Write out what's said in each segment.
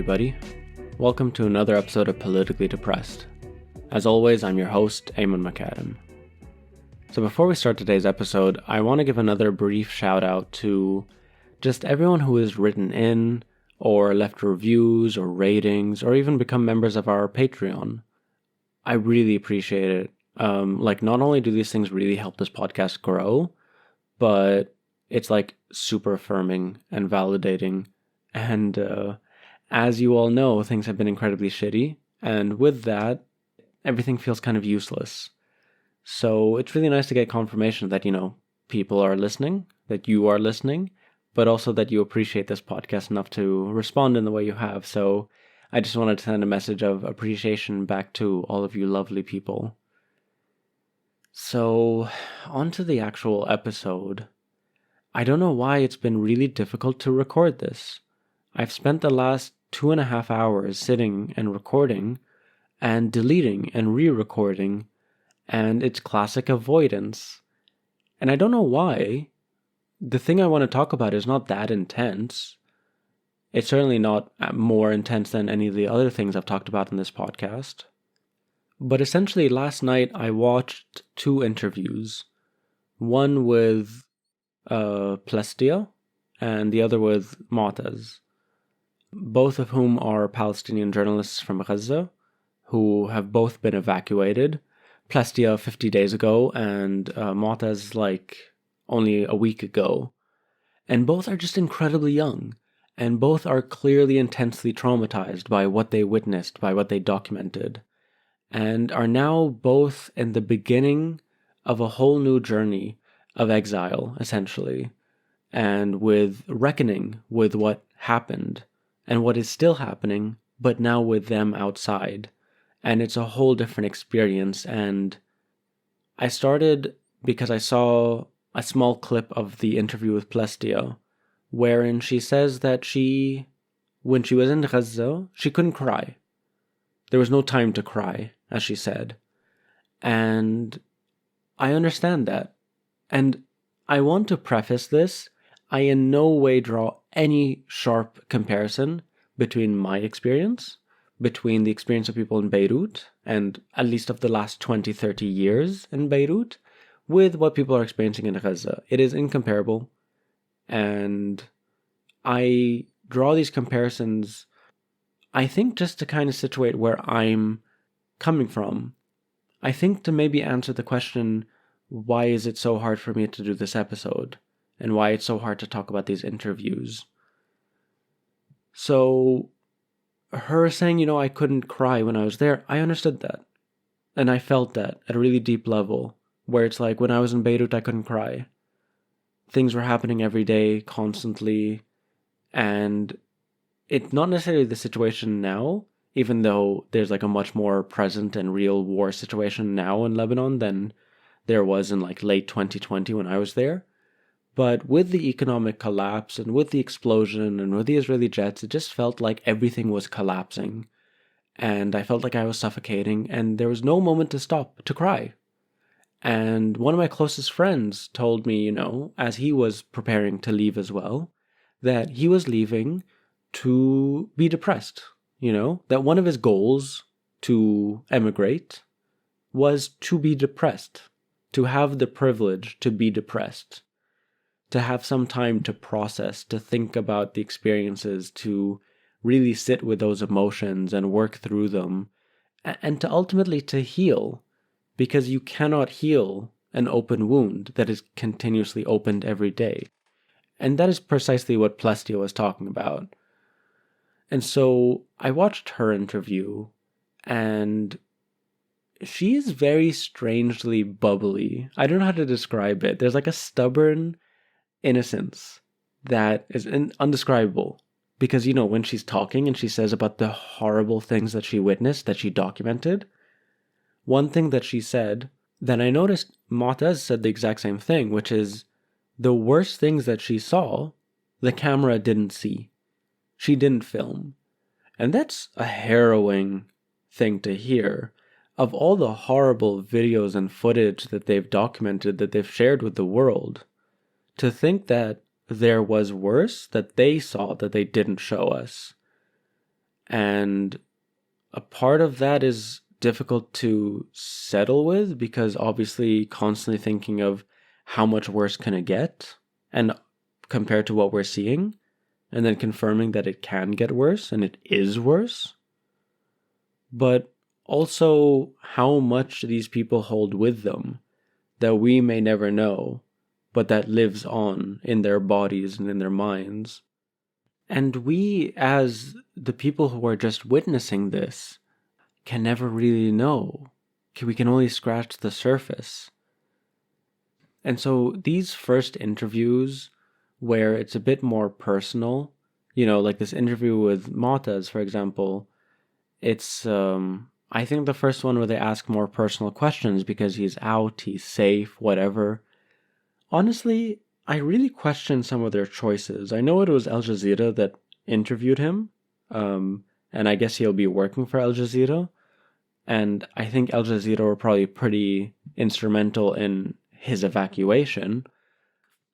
everybody. Welcome to another episode of Politically Depressed. As always, I'm your host, Eamon McAdam. So before we start today's episode, I want to give another brief shout out to just everyone who has written in, or left reviews, or ratings, or even become members of our Patreon. I really appreciate it. Not only do these things really help this podcast grow, but it's super affirming and validating. And as you all know, things have been incredibly shitty. And with that, everything feels kind of useless. So it's really nice to get confirmation that, people are listening, that you are listening, but also that you appreciate this podcast enough to respond in the way you have. So I just wanted to send a message of appreciation back to all of you lovely people. So, on to the actual episode. I don't know why it's been really difficult to record this. I've spent the last 2.5 hours sitting and recording and deleting and re-recording, and it's classic avoidance. And I don't know why. The thing I want to talk about is not that intense. It's certainly not more intense than any of the other things I've talked about in this podcast. But essentially, last night I watched 2 interviews. One with Plestia and the other with Mu'taz, both of whom are Palestinian journalists from Gaza who have both been evacuated. Plestia 50 days ago and Mu'taz only a week ago. And both are just incredibly young, and both are clearly intensely traumatized by what they witnessed, by what they documented, and are now both in the beginning of a whole new journey of exile, essentially, and with reckoning with what happened and what is still happening, but now with them outside. And it's a whole different experience. And I started because I saw a small clip of the interview with Plestia, wherein she says that when she was in Gaza, she couldn't cry. There was no time to cry, as she said. And I understand that. And I want to preface this. I in no way draw any sharp comparison between my experience, between the experience of people in Beirut, and at least of the last 20, 30 years in Beirut, with what people are experiencing in Gaza. It is incomparable. And I draw these comparisons, I think, just to kind of situate where I'm coming from. I think to maybe answer the question, why is it so hard for me to do this episode? And why it's so hard to talk about these interviews? So, her saying, I couldn't cry when I was there, I understood that. And I felt that at a really deep level, where it's like, when I was in Beirut, I couldn't cry. Things were happening every day, constantly, and it's not necessarily the situation now, even though there's a much more present and real war situation now in Lebanon than there was in late 2020 when I was there. But with the economic collapse and with the explosion and with the Israeli jets, it just felt like everything was collapsing. And I felt like I was suffocating, and there was no moment to stop to cry. And one of my closest friends told me, as he was preparing to leave as well, that he was leaving to be depressed, that one of his goals to emigrate was to be depressed, to have the privilege to be depressed, to have some time to process, to think about the experiences, to really sit with those emotions and work through them, and to ultimately to heal, because you cannot heal an open wound that is continuously opened every day. And that is precisely what Plestia was talking about. And so I watched her interview, and she is very strangely bubbly. I don't know how to describe it. There's a stubborn innocence that is undescribable. Because, when she's talking and she says about the horrible things that she witnessed, that she documented, one thing that she said, that I noticed Mu'taz said the exact same thing, which is the worst things that she saw, the camera didn't see. She didn't film. And that's a harrowing thing to hear. Of all the horrible videos and footage that they've documented, that they've shared with the world, to think that there was worse that they saw that they didn't show us. And a part of that is difficult to settle with because obviously constantly thinking of how much worse can it get and compared to what we're seeing, and then confirming that it can get worse and it is worse. But also how much these people hold with them that we may never know, but that lives on in their bodies and in their minds. And we, as the people who are just witnessing this, can never really know. We can only scratch the surface. And so these first interviews, where it's a bit more personal, like this interview with Motas, for example, it's, I think the first one where they ask more personal questions because he's out, he's safe, whatever. Honestly, I really question some of their choices. I know it was Al Jazeera that interviewed him, and I guess he'll be working for Al Jazeera. And I think Al Jazeera were probably pretty instrumental in his evacuation.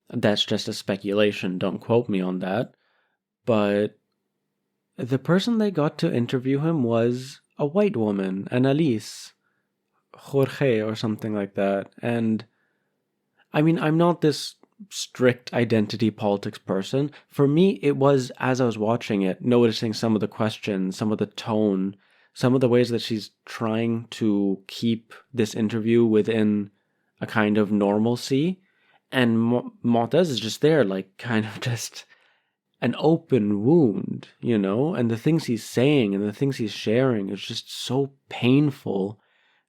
That's just a speculation, don't quote me on that. But the person they got to interview him was a white woman, Annalise, Jorge, or something like that. And I mean, I'm not this strict identity politics person. For me, it was, as I was watching it, noticing some of the questions, some of the tone, some of the ways that she's trying to keep this interview within a kind of normalcy. And Montez is just there, like, kind of just an open wound, And the things he's saying and the things he's sharing is just so painful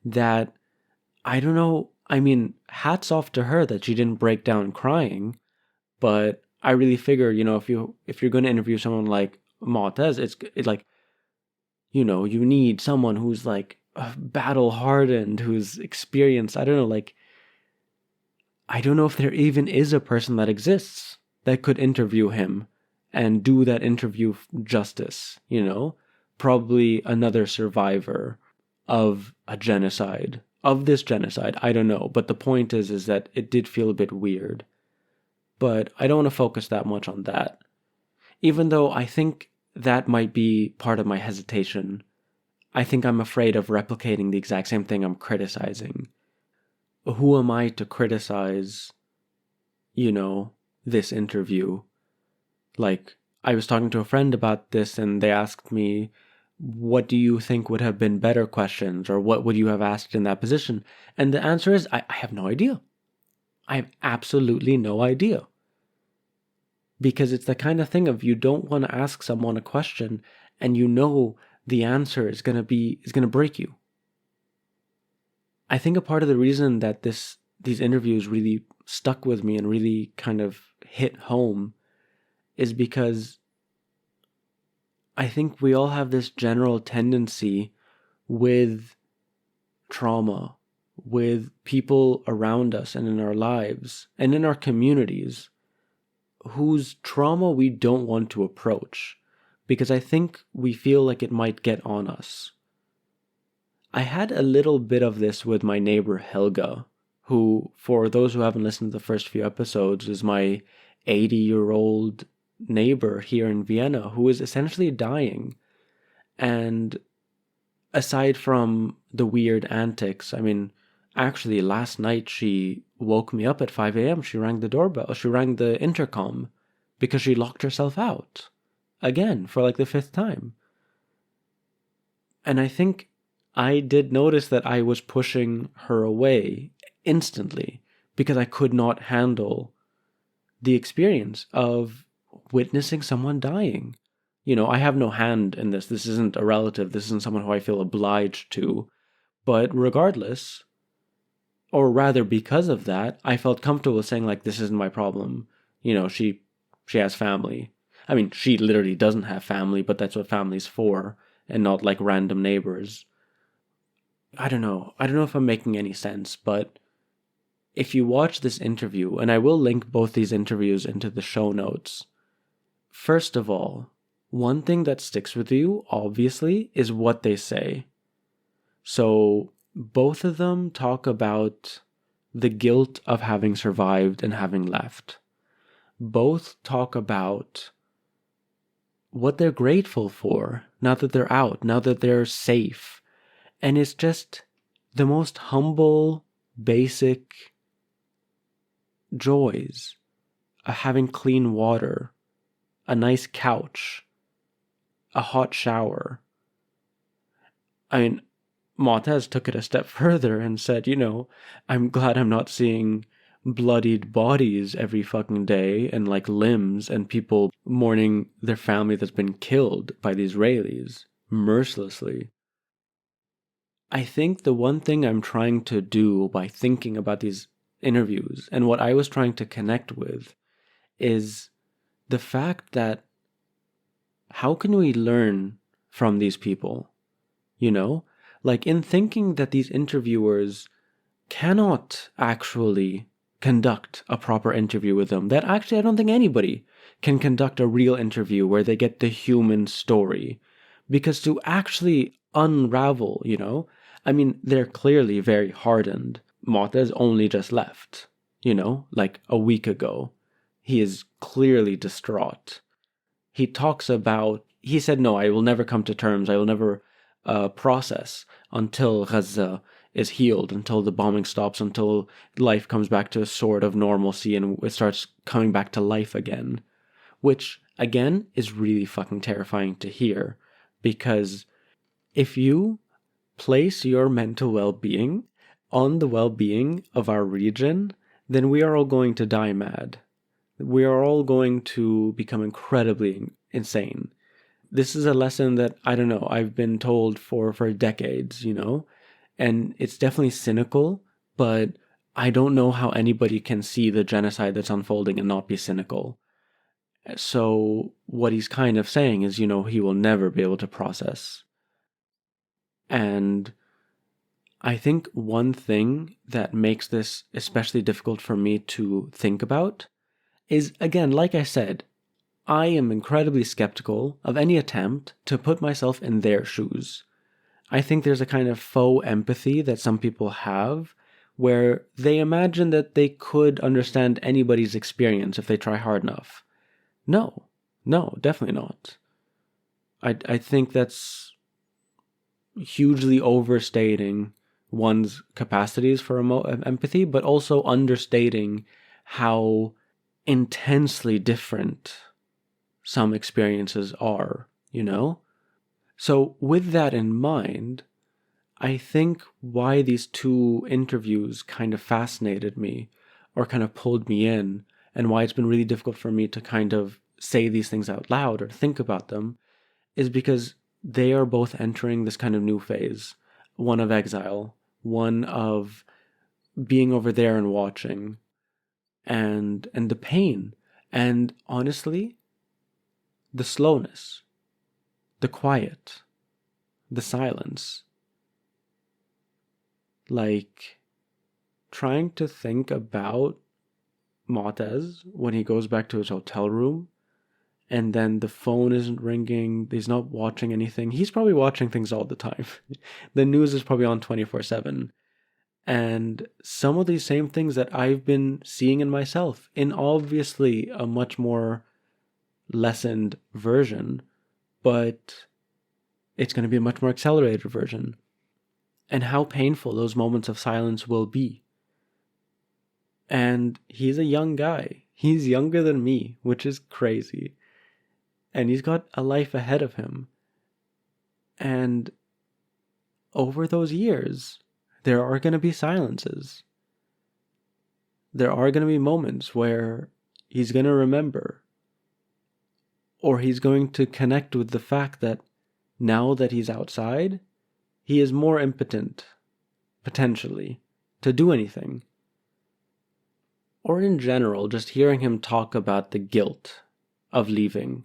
that I don't know. I mean, hats off to her that she didn't break down crying. But I really figure, if you're going to interview someone like Montez, it's like, you need someone who's like battle hardened, who's experienced. I don't know, like, I don't know if there even is a person that exists that could interview him and do that interview justice, Probably another survivor of a genocide. Of this genocide, I don't know. But the point is that it did feel a bit weird. But I don't want to focus that much on that. Even though I think that might be part of my hesitation. I think I'm afraid of replicating the exact same thing I'm criticizing. Who am I to criticize, this interview? Like, I was talking to a friend about this and they asked me, what do you think would have been better questions, or what would you have asked in that position? And the answer is, I have no idea. I have absolutely no idea. Because it's the kind of thing of you don't want to ask someone a question and the answer is going to break you. I think a part of the reason that these interviews really stuck with me and really kind of hit home is because I think we all have this general tendency with trauma, with people around us and in our lives and in our communities whose trauma we don't want to approach because I think we feel like it might get on us. I had a little bit of this with my neighbor Helga, who, for those who haven't listened to the first few episodes, is my 80-year-old neighbor here in Vienna who is essentially dying. And aside from the weird antics, I mean, actually last night she woke me up at 5 a.m. She rang the doorbell. She rang the intercom because she locked herself out. Again, for like the 5th time. And I think I did notice that I was pushing her away instantly because I could not handle the experience of witnessing someone dying. I have no hand in this. This isn't a relative. This isn't someone who I feel obliged to. But regardless, or rather because of that, I felt comfortable saying, like, this isn't my problem. She has family. I mean, she literally doesn't have family, but that's what family's for, and not like random neighbors. I don't know if I'm making any sense, but if you watch this interview, and I will link both these interviews into the show notes, first of all, one thing that sticks with you, obviously, is what they say. So both of them talk about the guilt of having survived and having left. Both talk about what they're grateful for now that they're out, now that they're safe. And it's just the most humble, basic joys. Having clean water, a nice couch, a hot shower. I mean, Montez took it a step further and said, I'm glad I'm not seeing bloodied bodies every fucking day and like limbs and people mourning their family that's been killed by the Israelis mercilessly. I think the one thing I'm trying to do by thinking about these interviews and what I was trying to connect with is the fact that how can we learn from these people? Like in thinking that these interviewers cannot actually conduct a proper interview with them, that actually I don't think anybody can conduct a real interview where they get the human story. Because to actually unravel, I mean, they're clearly very hardened. Mota's only just left, like a week ago. He is clearly distraught. He said, no, I will never come to terms. I will never process until Gaza is healed, until the bombing stops, until life comes back to a sort of normalcy and it starts coming back to life again. Which, again, is really fucking terrifying to hear. Because if you place your mental well-being on the well-being of our region, then we are all going to die mad. We are all going to become incredibly insane. This is a lesson that, I don't know, I've been told for decades, and it's definitely cynical, but I don't know how anybody can see the genocide that's unfolding and not be cynical. So what he's kind of saying is, he will never be able to process. And I think one thing that makes this especially difficult for me to think about is, again, like I said, I am incredibly skeptical of any attempt to put myself in their shoes. I think there's a kind of faux empathy that some people have where they imagine that they could understand anybody's experience if they try hard enough. No, definitely not. I think that's hugely overstating one's capacities for empathy, but also understating how intensely different some experiences are, So with that in mind, I think why these two interviews kind of fascinated me or kind of pulled me in, and why it's been really difficult for me to kind of say these things out loud or think about them, is because they are both entering this kind of new phase, one of exile, one of being over there and watching, and the pain, and honestly, the slowness, the quiet, the silence. Like trying to think about Montez when he goes back to his hotel room and then the phone isn't ringing, he's not watching anything. He's probably watching things all the time. The news is probably on 24/7. And some of these same things that I've been seeing in myself, in obviously a much more lessened version, but it's going to be a much more accelerated version. And how painful those moments of silence will be. And he's a young guy. He's younger than me, which is crazy. And he's got a life ahead of him. And over those years, there are going to be silences. There are going to be moments where he's going to remember, or he's going to connect with the fact that now that he's outside, he is more impotent, potentially, to do anything. Or in general, just hearing him talk about the guilt of leaving,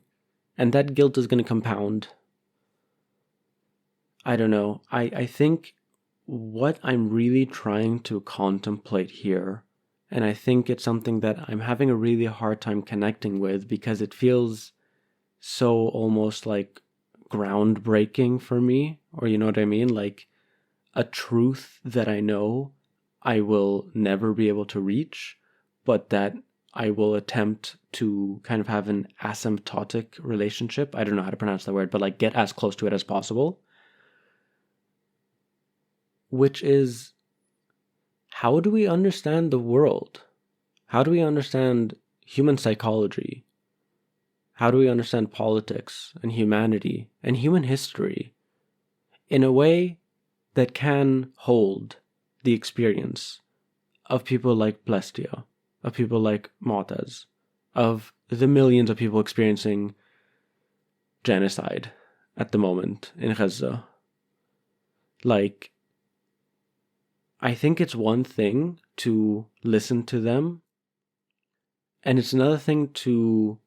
and that guilt is going to compound. I don't know. I think what I'm really trying to contemplate here, and I think it's something that I'm having a really hard time connecting with because it feels so almost like groundbreaking for me, or you know what I mean? Like a truth that I know I will never be able to reach, but that I will attempt to kind of have an asymptotic relationship. I don't know how to pronounce that word, but like get as close to it as possible. Which is, how do we understand the world? How do we understand human psychology? How do we understand politics and humanity and human history in a way that can hold the experience of people like Plestia, of people like Mu'taz, of the millions of people experiencing genocide at the moment in Gaza? Like, I think it's one thing to listen to them, and it's another thing to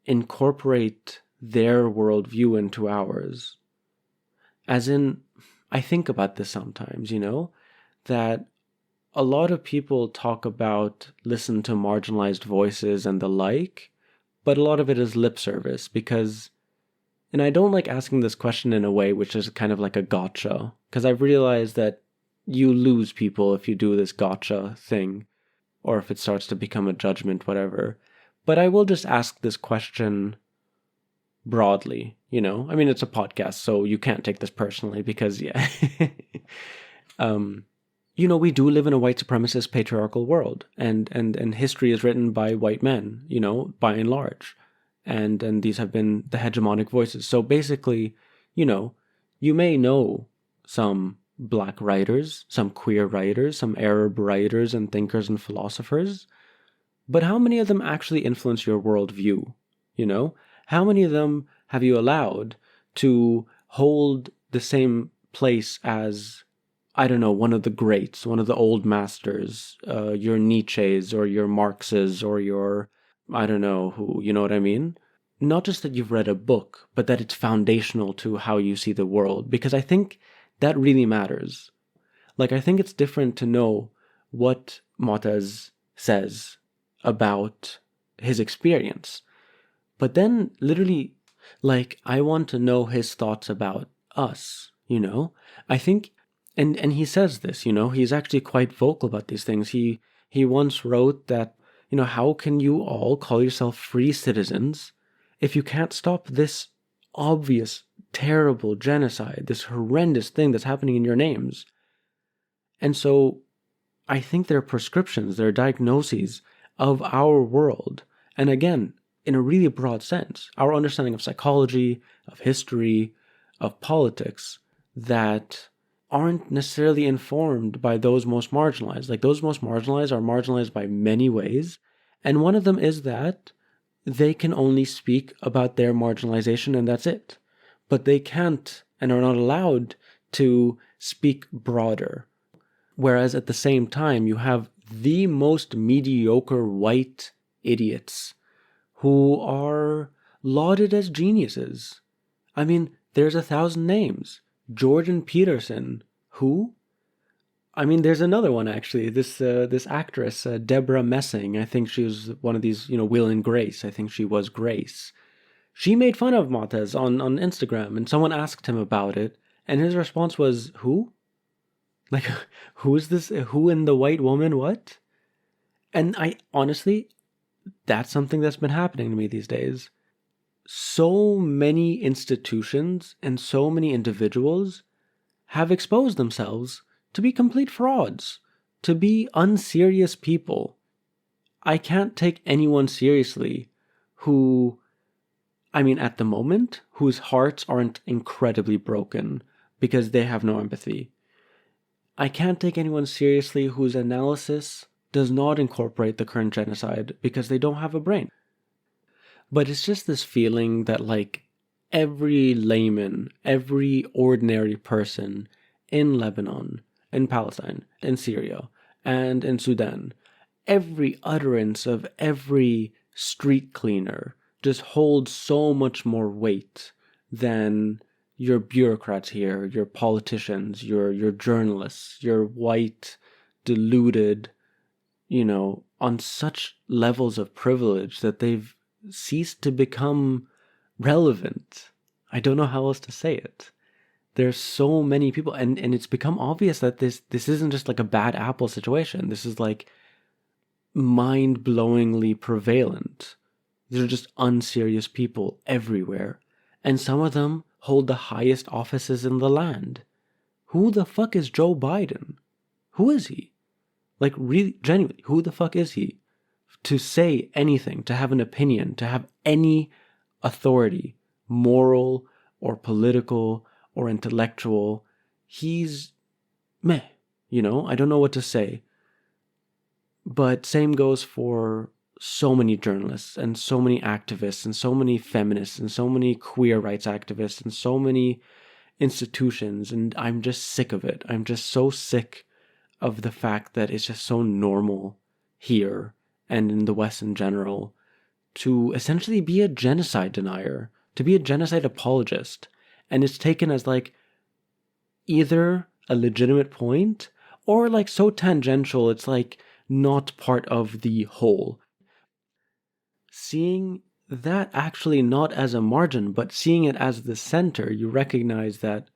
incorporate their worldview into ours. As in, I think about this sometimes, that a lot of people talk about listen to marginalized voices and the like, but a lot of it is lip service because, and I don't like asking this question in a way which is kind of like a gotcha, because I've realized that you lose people if you do this gotcha thing, or if it starts to become a judgment, whatever. But I will just ask this question broadly, I mean, it's a podcast, so you can't take this personally because, yeah. We do live in a white supremacist patriarchal world, and history is written by white men, by and large. And these have been the hegemonic voices. So basically, you may know some Black writers, some queer writers, some Arab writers and thinkers and philosophers, but how many of them actually influence your worldview? How many of them have you allowed to hold the same place as, I don't know, one of the greats, one of the old masters, your Nietzsche's or your Marx's or your, I don't know who, you know what I mean? Not just that you've read a book, but that it's foundational to how you see the world, because I think that really matters. Like, I think it's different to know what Mu'taz says about his experience. But then, literally, like, I want to know his thoughts about us, I think, and he says this, he's actually quite vocal about these things. He once wrote that, how can you all call yourself free citizens if you can't stop this obvious, terrible genocide, this horrendous thing that's happening in your names? And so I think there are prescriptions, there are diagnoses of our world. And again, in a really broad sense, our understanding of psychology, of history, of politics, that aren't necessarily informed by those most marginalized. Like, those most marginalized are marginalized by many ways. And one of them is that they can only speak about their marginalization and that's it. But they can't and are not allowed to speak broader. Whereas at the same time, you have the most mediocre white idiots who are lauded as geniuses. I mean, there's 1,000 names. Jordan Peterson, who? I mean, there's another one actually. This actress, Deborah Messing. I think she was one of these, Will and Grace. I think she was Grace. She made fun of Mu'taz on Instagram, and someone asked him about it, and his response was, "Who? Like, who is this? Who in the white woman? What?" And I honestly, that's something that's been happening to me these days. So many institutions and so many individuals have exposed themselves to be complete frauds, to be unserious people. I can't take anyone seriously who, I mean, at the moment, whose hearts aren't incredibly broken because they have no empathy. I can't take anyone seriously whose analysis does not incorporate the current genocide because they don't have a brain. But it's just this feeling that, like, every layman, every ordinary person in Lebanon, in Palestine, in Syria, and in Sudan, every utterance of every street cleaner just holds so much more weight than your bureaucrats here, your politicians, your journalists, your white, deluded, on such levels of privilege that they've ceased to become relevant. I don't know how else to say it. There's so many people, and it's become obvious that this isn't just like a bad apple situation. This is like mind-blowingly prevalent. These are just unserious people everywhere. And some of them hold the highest offices in the land. Who the fuck is Joe Biden? Who is he? Like, really, genuinely, who the fuck is he? To say anything, to have an opinion, to have any authority, moral or political or intellectual, he's meh. I don't know what to say. But same goes for so many journalists and so many activists and so many feminists and so many queer rights activists and so many institutions. And I'm just sick of it. I'm just so sick of the fact that it's just so normal here and in the West in general to essentially be a genocide denier, to be a genocide apologist. And it's taken as like either a legitimate point or like so tangential it's like not part of the whole. Seeing that actually not as a margin, but seeing it as the center, you recognize that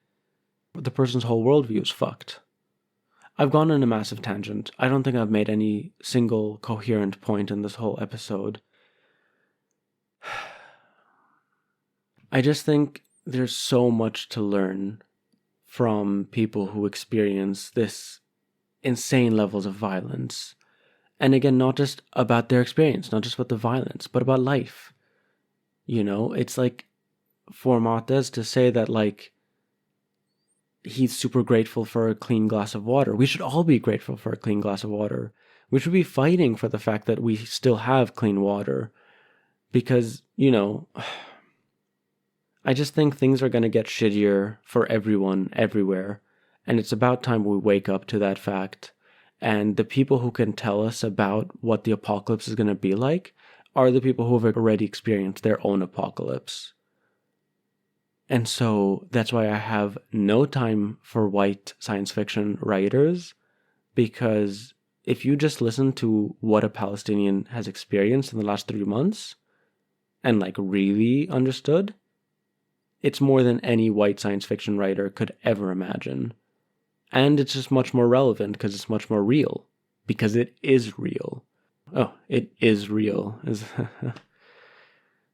the person's whole worldview is fucked. I've gone on a massive tangent. I don't think I've made any single coherent point in this whole episode. I just think there's so much to learn from people who experience this insane levels of violence. And again, not just about their experience, not just about the violence, but about life. It's like for Martez to say that like he's super grateful for a clean glass of water. We should all be grateful for a clean glass of water. We should be fighting for the fact that we still have clean water. Because, I just think things are going to get shittier for everyone, everywhere. And it's about time we wake up to that fact. And the people who can tell us about what the apocalypse is going to be like are the people who have already experienced their own apocalypse. And so that's why I have no time for white science fiction writers, because if you just listen to what a Palestinian has experienced in the last 3 months and like really understood, it's more than any white science fiction writer could ever imagine. And it's just much more relevant because it's much more real. Because it is real. Oh, it is real.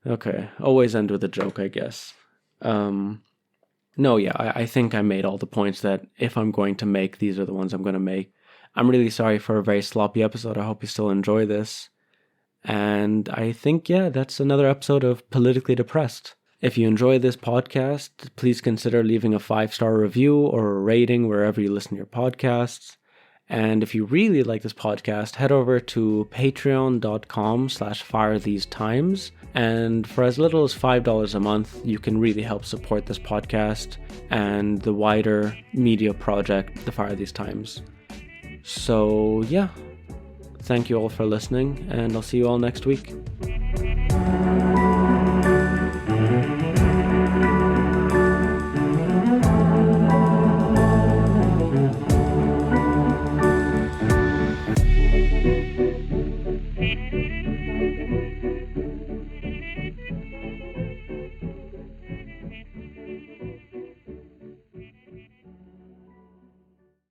Okay, always end with a joke, I guess. I think I made all the points that if I'm going to make, these are the ones I'm going to make. I'm really sorry for a very sloppy episode. I hope you still enjoy this. And I think, that's another episode of Politically Depressed. If you enjoy this podcast, please consider leaving a 5-star review or a rating wherever you listen to your podcasts. And if you really like this podcast, head over to patreon.com/firethesetimes. And for as little as $5 a month, you can really help support this podcast and the wider media project, The Fire These Times. So, thank you all for listening, and I'll see you all next week.